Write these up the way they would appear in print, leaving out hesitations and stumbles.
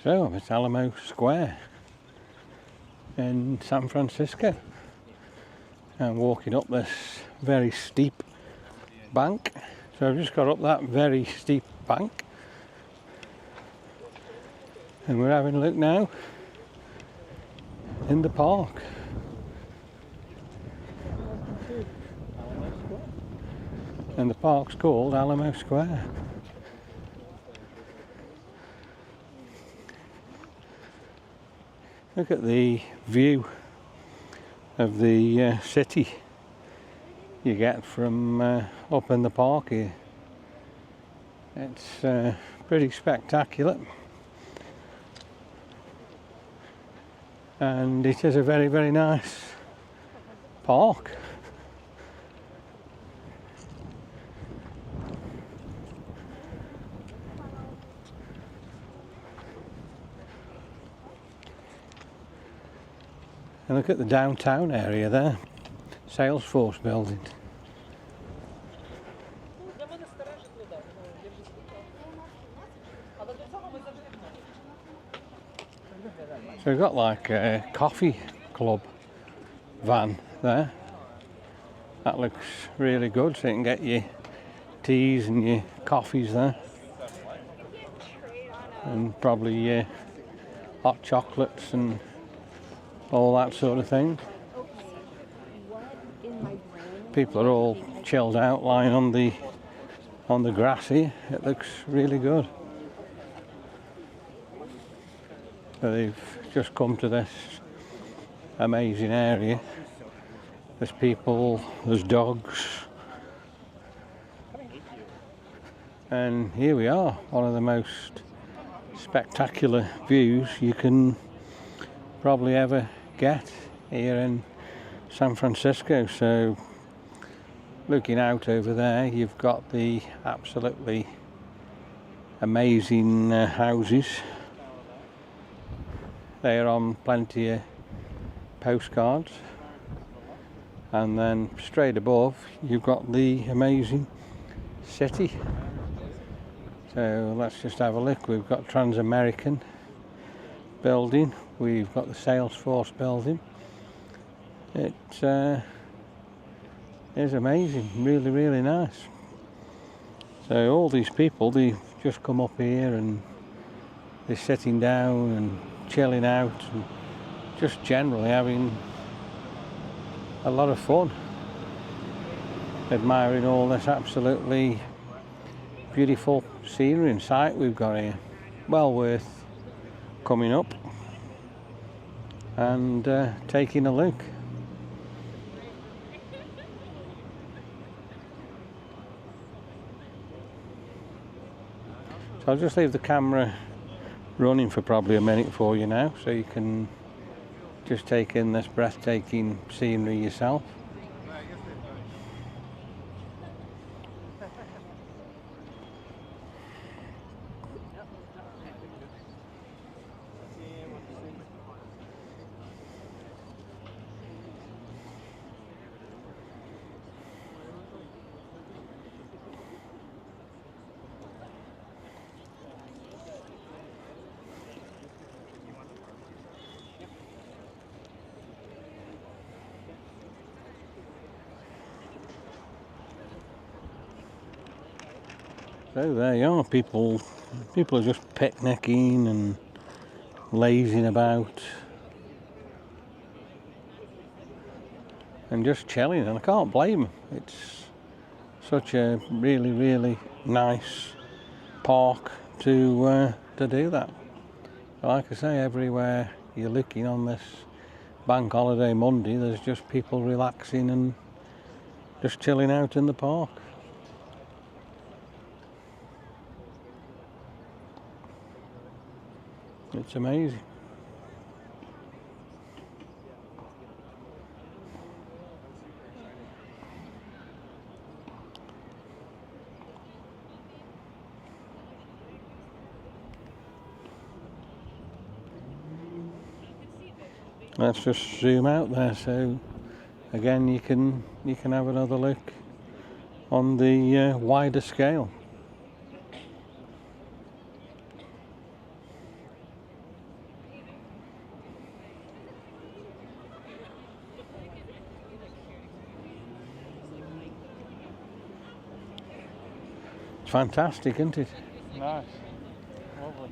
So I'm at Alamo Square in San Francisco. I'm walking up this very steep bank. So I've just got up that very steep bank. And we're having a look now in the park. And the park's called Alamo Square. Look at the view of the city you get from up in the park here. It's pretty spectacular. And it is a very, very nice park. And look at the downtown area there, Salesforce building. So we've got like a coffee club van there. That looks really good, so you can get your teas and your coffees there. And probably your hot chocolates and all that sort of thing. People are all chilled out, lying on the grass here. It looks really good. So they've just come to this amazing area. There's people, there's dogs, and here we are, one of the most spectacular views you can probably ever get here in San Francisco. So looking out over there, you've got the absolutely amazing houses. They are on plenty of postcards, and then straight above you've got the amazing city. So let's just have a look. We've got Trans-American building, we've got the Salesforce building. It is amazing, really, really nice. So all these people, they just come up here and they're sitting down and chilling out and just generally having a lot of fun, admiring all this absolutely beautiful scenery and sight we've got here. Well worth coming up and taking a look. So I'll just leave the camera running for probably a minute for you now, so you can just take in this breathtaking scenery yourself. So there you are, people are just picnicking and lazing about and just chilling, and I can't blame them. It's such a really, really nice park to do that. Like I say, everywhere you're looking on this bank holiday Monday, there's just people relaxing and just chilling out in the park. It's amazing. Let's just zoom out there, so again you can have another look on the wider scale. It's fantastic, isn't it? Nice. Lovely.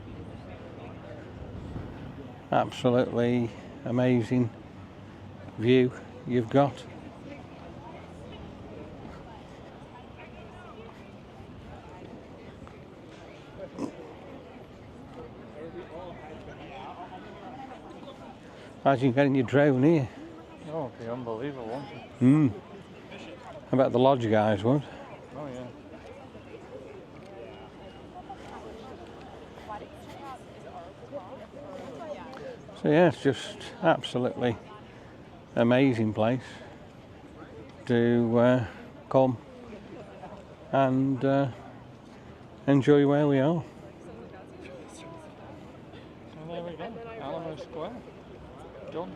Absolutely amazing view you've got. Imagine getting your drone here. Oh, it'd be unbelievable, wouldn't it? Hmm. I bet the lodge guys would. Oh, yeah. So yeah, it's just absolutely amazing place to come and enjoy where we are. And there we go. Alamo Square. Done.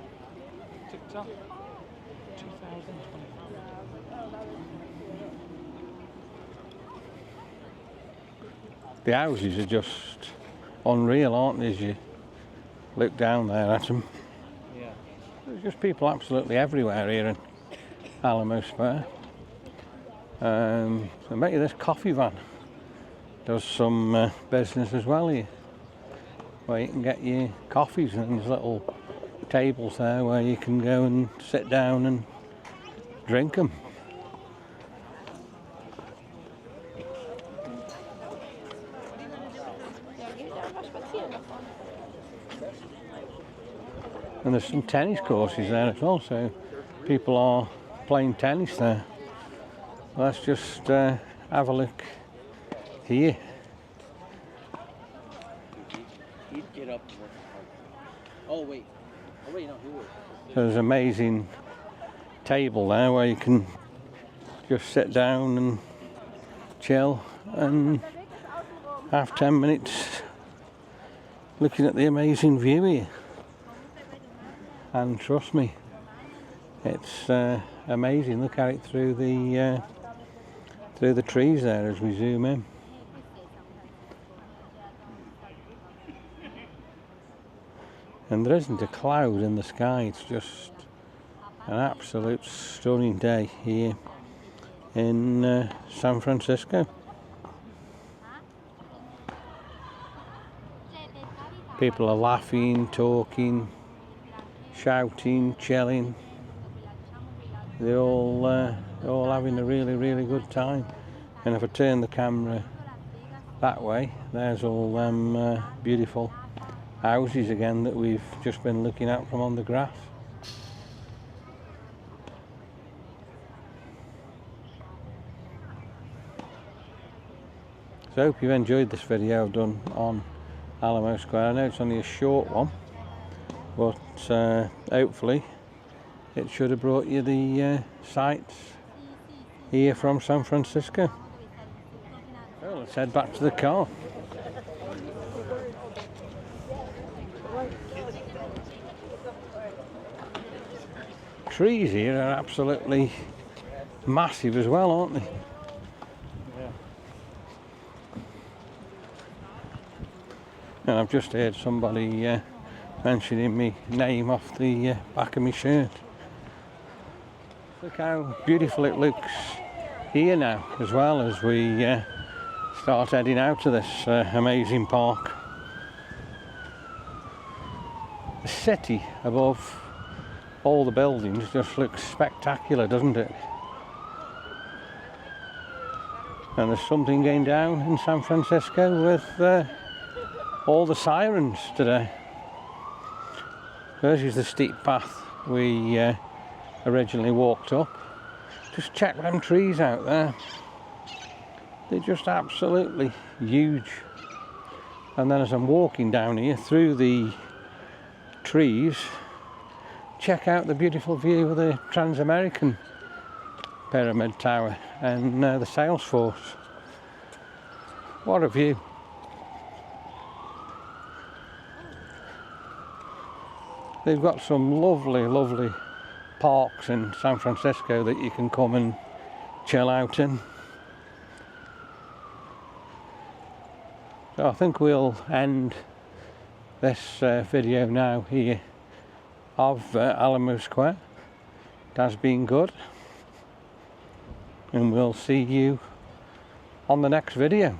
Ticked off. 2024. The houses are just unreal, aren't they, as you look down there at them. Yeah. There's just people absolutely everywhere here in Alamo Square. I bet you this coffee van does some business as well here, where you can get your coffees, and there's little tables there where you can go and sit down and drink them. And there's some tennis courses there as well, so people are playing tennis there. Let's just have a look here. He'd get up and work hard. Oh wait, no, he would. So there's an amazing table there where you can just sit down and chill and have 10 minutes looking at the amazing view here. And trust me, it's amazing. Look at it through the trees there as we zoom in. And there isn't a cloud in the sky. It's just an absolute stunning day here in San Francisco. People are laughing, talking, shouting, chilling. They're all having a really, really good time. And if I turn the camera that way, there's all them beautiful houses again that we've just been looking at from on the graph. So I hope you've enjoyed this video I've done on Alamo Square. I know it's only a short one, but hopefully it should have brought you the sights here from San Francisco. Well, let's head back to the car. Trees here are absolutely massive as well, aren't they? Yeah. And I've just heard somebody mentioning my name off the back of my shirt. Look how beautiful it looks here now, as well, as we start heading out to this amazing park. The city above all the buildings just looks spectacular, doesn't it? And there's something going down in San Francisco with all the sirens today. This is the steep path we originally walked up. Just check them trees out there. They're just absolutely huge. And then as I'm walking down here through the trees, check out the beautiful view of the Trans-American Pyramid Tower and the Salesforce. What a view. They've got some lovely, lovely parks in San Francisco that you can come and chill out in. So I think we'll end this video now here of Alamo Square. It has been good, and we'll see you on the next video.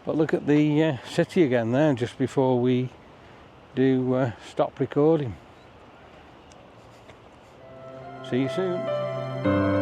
But look at the city again there just before we do stop recording. See you soon.